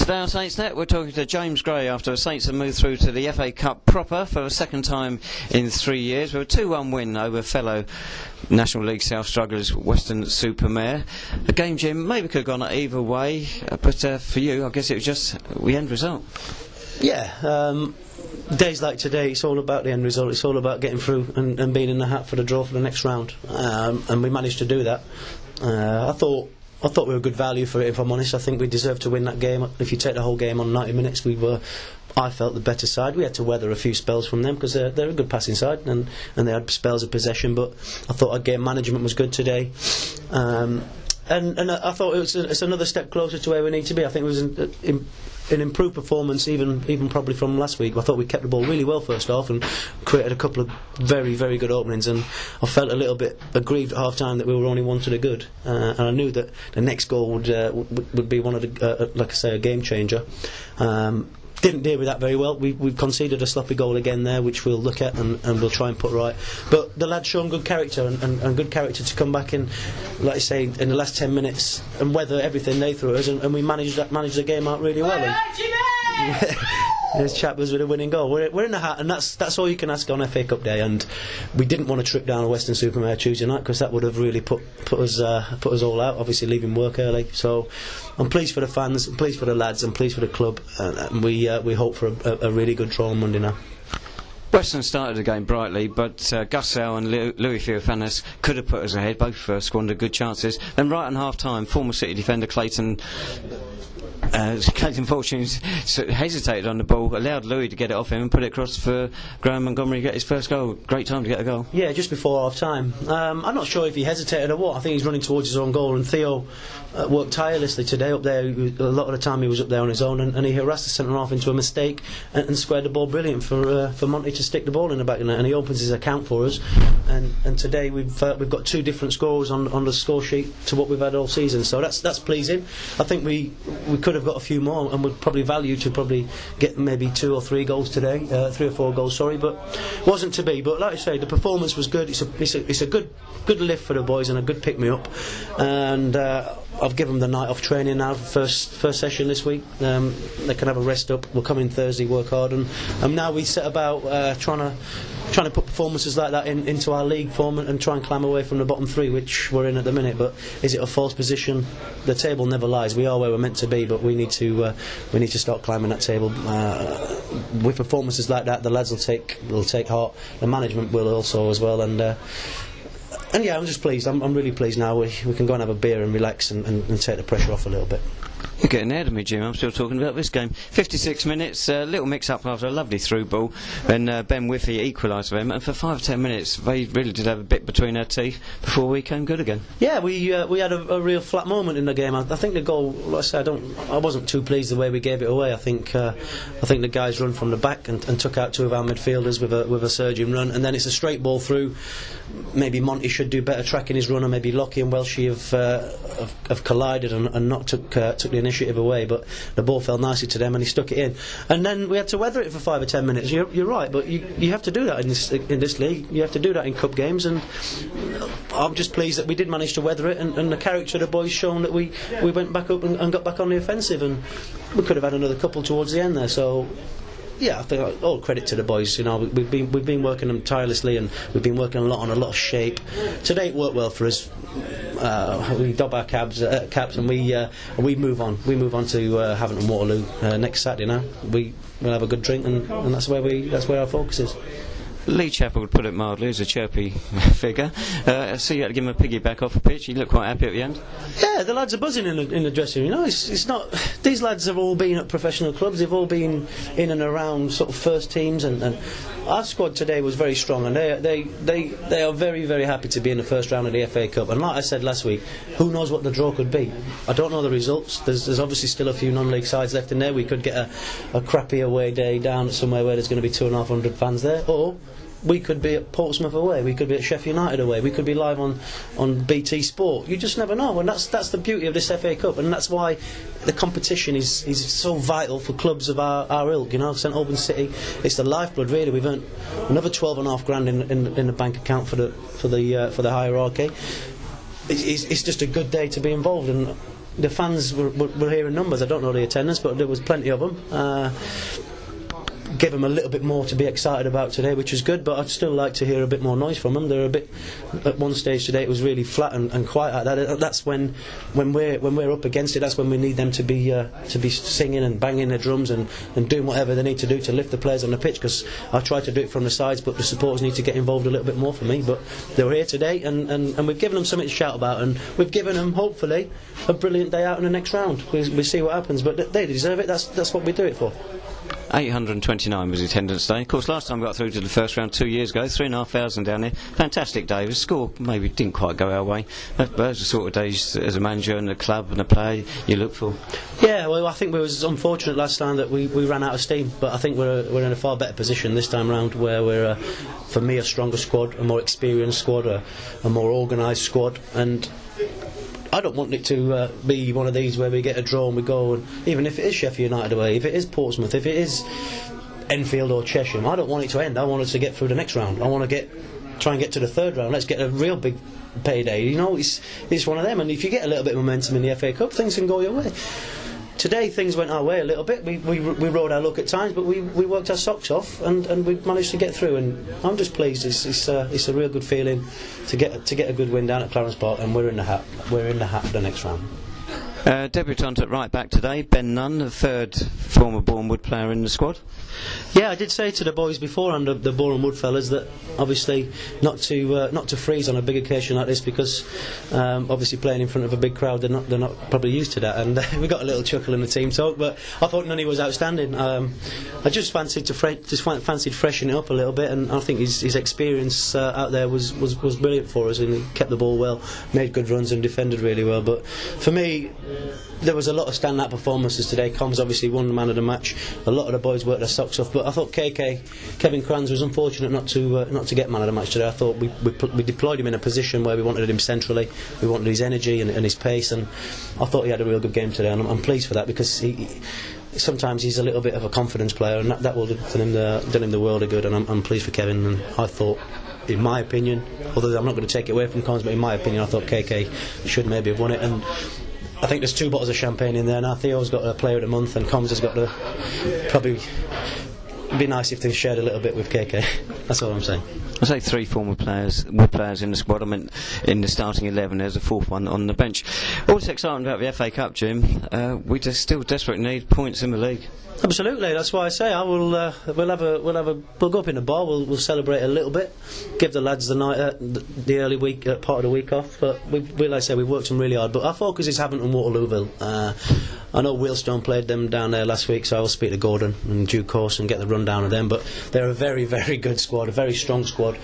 Today on Saints Net, we're talking to James Gray after the Saints have moved through to the FA Cup proper for the second time in 3 years with a 2-1 win over fellow National League South strugglers Weston Mare. The game, Jim, maybe could have gone either way, but for you, I guess it was just the end result. Yeah, days like today, it's all about the end result. It's all about getting through and being in the hat for the draw for the next round, and we managed to do that. I thought we were good value for it, if I'm honest. I think we deserved to win that game. If you take the whole game on 90 minutes, I felt the better side. We had to weather a few spells from them because they're a good passing side and they had spells of possession, but I thought our game management was good today. And I thought it's another step closer to where we need to be. I think it was an improved performance, even probably from last week. I thought we kept the ball really well first half and created a couple of very, very good openings, and I felt a little bit aggrieved at half time that we were only one to the good, and I knew that the next goal would be one of the like I say, a game changer. Didn't deal with that very well. We've conceded a sloppy goal again there, which we'll look at and we'll try and put right. But the lads shown good character and good character to come back in, like I say, in the last 10 minutes and weather everything they threw at us, and we managed the game out really well. There's Chapman's with a winning goal. We're in the hat, and that's all you can ask on FA Cup day. And we didn't want to trip down a Weston Mare Tuesday night because that would have really put us all out. Obviously, leaving work early. So I'm pleased for the fans, I'm pleased for the lads, I'm pleased for the club, and we hope for a really good draw on Monday now. Weston started the game brightly, but Gus Sale and Louis Fiofanis could have put us ahead. Both squandered good chances. Then right on half-time, former City defender Clayton Fortunes hesitated on the ball, allowed Louis to get it off him and put it across for Graham Montgomery to get his first goal. Great time to get a goal. Yeah, just before half time. I'm not sure if he hesitated or what. I think he's running towards his own goal, and Theo worked tirelessly today up there. A lot of the time he was up there on his own, and he harassed the centre half into a mistake and squared the ball brilliant for Monty to stick the ball in the back of the net, and he opens his account for us. And today we've got two different scores on the score sheet to what we've had all season, so that's pleasing. I think we could have got a few more, and would probably value to probably get maybe 2 or 3 goals today, 3 or 4 goals, sorry, but wasn't to be. But like I say, the performance was good. It's a good lift for the boys and a good pick me up, and I've given them the night off training now, first session this week. They can have a rest up. We'll come in Thursday, work hard, and now we set about trying to put performances like that into our league form and try and climb away from the bottom 3, which we're in at the minute. But is it a false position? The table never lies. We are where we're meant to be, but we need to start climbing that table. With performances like that, the lads will take heart. The management will also as well, and yeah, I'm just pleased. I'm really pleased now. We can go and have a beer and relax and take the pressure off a little bit. You're getting ahead of me, Jim. I'm still talking about this game. 56 minutes, a little mix-up after a lovely through ball. Then Ben Whiffy equalised for them, and for 5 or 10 minutes they really did have a bit between their teeth before we came good again. Yeah, we had a real flat moment in the game. I think the goal, like I said, I wasn't too pleased the way we gave it away. I think the guys run from the back and took out 2 of our midfielders with a surging run, and then it's a straight ball through. Maybe Monty should do better tracking his run, or maybe Lockie and Welshie have collided and not took the initiative away, but the ball fell nicely to them and he stuck it in, and then we had to weather it for 5 or 10 minutes. You're right, but you have to do that in this league. You have to do that in cup games, and I'm just pleased that we did manage to weather it, and the character of the boys shown that we went back up and got back on the offensive, and we could have had another couple towards the end there. So yeah, I think all credit to the boys. You know, we've been working them tirelessly, and we've been working a lot of shape. Today it worked well for us. We dob our caps and we move on. We move on to Havant and Waterloo next Saturday. Now we'll have a good drink, and that's where our focus is. Lee Chappell would put it mildly, as a chirpy figure. So you had to give him a piggyback off the pitch. He looked quite happy at the end. Yeah, the lads are buzzing in the dressing room. You know, it's not. These lads have all been at professional clubs. They've all been in and around sort of first teams, and our squad today was very strong, and they are very, very happy to be in the first round of the FA Cup. And like I said last week, who knows what the draw could be? I don't know the results. There's obviously still a few non-league sides left in there. We could get a crappy away day down somewhere where there's going to be 2,500 fans there, or we could be at Portsmouth away, we could be at Sheffield United away, we could be live on BT Sport. You just never know, and that's the beauty of this FA Cup, and that's why the competition is so vital for clubs of our ilk. You know, St Albans City, it's the lifeblood really. We've earned another 12.5 grand in the bank account for the hierarchy. It's just a good day to be involved, and the fans were here in numbers. I don't know the attendance, but there was plenty of them. Give them a little bit more to be excited about today, which is good, but I'd still like to hear a bit more noise from them. They're a bit, at one stage today it was really flat and quiet. That's when we're up against it, that's when we need them to be singing and banging their drums and doing whatever they need to do to lift the players on the pitch, because I try to do it from the sides, but the supporters need to get involved a little bit more for me. But they were here today, and we've given them something to shout about, and we've given them, hopefully, a brilliant day out in the next round. We see what happens, but they deserve it. That's what we do it for. 829 was the attendance day. Of course, last time we got through to the first round 2 years ago, 3,500 down there. Fantastic day. The score maybe didn't quite go our way, but those are the sort of days as a manager and a club and a player you look for. Yeah, well, I think we was unfortunate last time that we ran out of steam, but I think we're in a far better position this time round, where we're, for me, a stronger squad, a more experienced squad, a more organised squad, and I don't want it to be one of these where we get a draw and we go, and even if it is Sheffield United away, if it is Portsmouth, if it is Enfield or Cheshire, I don't want it to end. I want us to get through the next round. I want to try and get to the third round. Let's get a real big payday. You know, it's one of them, and if you get a little bit of momentum in the FA Cup, things can go your way. Today things went our way a little bit. We rode our luck at times, but we worked our socks off and we managed to get through. And I'm just pleased. It's a real good feeling to get a good win down at Clarence Park, and we're in the hat. We're in the hat for the next round. Debutant at right back today, Ben Nunn, the third former Bournemouth player in the squad. Yeah, I did say to the boys beforehand, the Bournemouth fellas, that obviously not to freeze on a big occasion like this, because obviously playing in front of a big crowd, they're not probably used to that, and we got a little chuckle in the team talk. But I thought Nunny was outstanding. I just fancied freshening it up a little bit, and I think his experience out there was brilliant for us, and he kept the ball well, made good runs and defended really well. But for me, there was a lot of standout performances today. Combs obviously won the man of the match. A lot of the boys worked their socks off, but I thought Kevin Kranz was unfortunate not to get man of the match today. I thought we deployed him in a position where we wanted him centrally. We wanted his energy and his pace, and I thought he had a real good game today, and I'm pleased for that, because sometimes he's a little bit of a confidence player, and that will have done him the world of good, and I'm pleased for Kevin. And I thought, in my opinion, although I'm not going to take it away from Combs, but in my opinion I thought KK should maybe have won it. And I think there's 2 bottles of champagne in there now. Theo's got a player of the month, and Combs has got the, probably it'd be nice if they shared a little bit with KK. That's all I'm saying. I say 3 former players in the squad. I mean, in the starting 11, there's a 4th one on the bench. What's exciting about the FA Cup, Jim? We just still desperately need points in the league. Absolutely, that's why I say we'll go up in the bar. We'll celebrate a little bit, give the lads the night, the early week part of the week off. But like I say, we've worked them really hard. But our focus is Havant and Waterlooville. I know Wheelstone played them down there last week, so I will speak to Gordon in due course and get the rundown of them. But they're a very, very good squad, a very strong squad.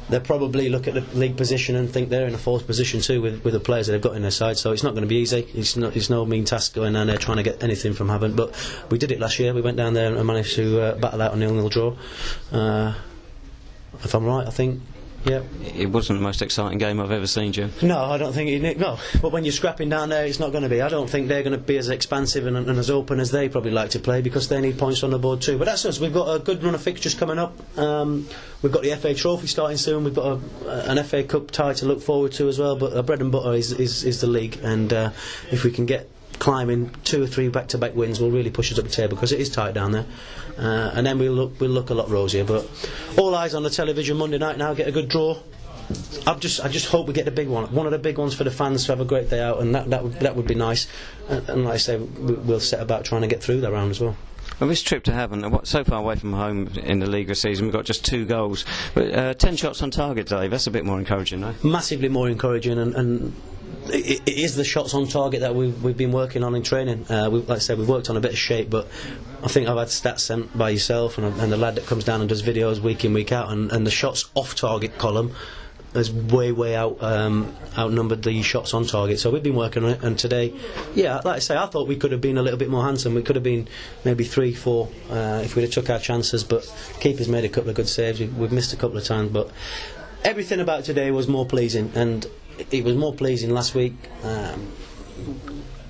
They'll probably look at the league position and think they're in a 4th position too with the players that they've got in their side, so it's not going to be easy. It's no mean task going down there trying to get anything from Havant, but we did it last year. We went down there and managed to battle out a 0-0 draw. If I'm right, I think. Yeah. It wasn't the most exciting game I've ever seen, Jim. No, I don't think it. No, but when you're scrapping down there, it's not going to be. I don't think they're going to be as expansive and as open as they probably like to play, because they need points on the board too. But that's us. We've got a good run of fixtures coming up. We've got the FA Trophy starting soon. We've got an FA Cup tie to look forward to as well. But our bread and butter is the league, and if we can get climbing 2 or 3 back-to-back wins, will really push us up the table, because it is tight down there, and then we'll look a lot rosier. But all eyes on the television Monday night now. Get a good draw. I just hope we get the big one of the big ones for the fans to have a great day out, and that would be nice. And like I say, we'll set about trying to get through that round as well. Well, this trip to Havant, so far away from home in the league this season, we've got just 2 goals, but 10 shots on target, Dave. That's a bit more encouraging, no? Massively more encouraging, and it is the shots on target that we've been working on in training. Like I said, we've worked on a bit of shape, but I think I've had stats sent by yourself and the lad that comes down and does videos week in, week out, and the shots off target column has way outnumbered the shots on target. So we've been working on it, and today, yeah, like I say, I thought we could have been a little bit more handsome. We could have been maybe 3-4 if we'd have took our chances, but keeper's made a couple of good saves. We've missed a couple of times, but everything about today was more pleasing, and it was more pleasing last week.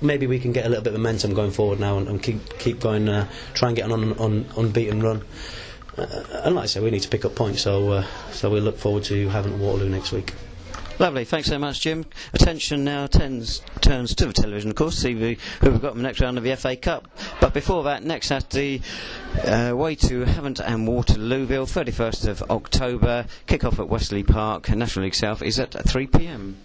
Maybe we can get a little bit of momentum going forward now and keep going, try and get on unbeaten run. And like I say, we need to pick up points, so we look forward to having Waterloo next week. Lovely, thanks so much, Jim. Attention now turns to the television, of course, see who we've got in the next round of the FA Cup. But before that, next Saturday, way to Havant and Waterlooville, 31st of October, kick-off at Wesley Park, National League South is at 3 p.m.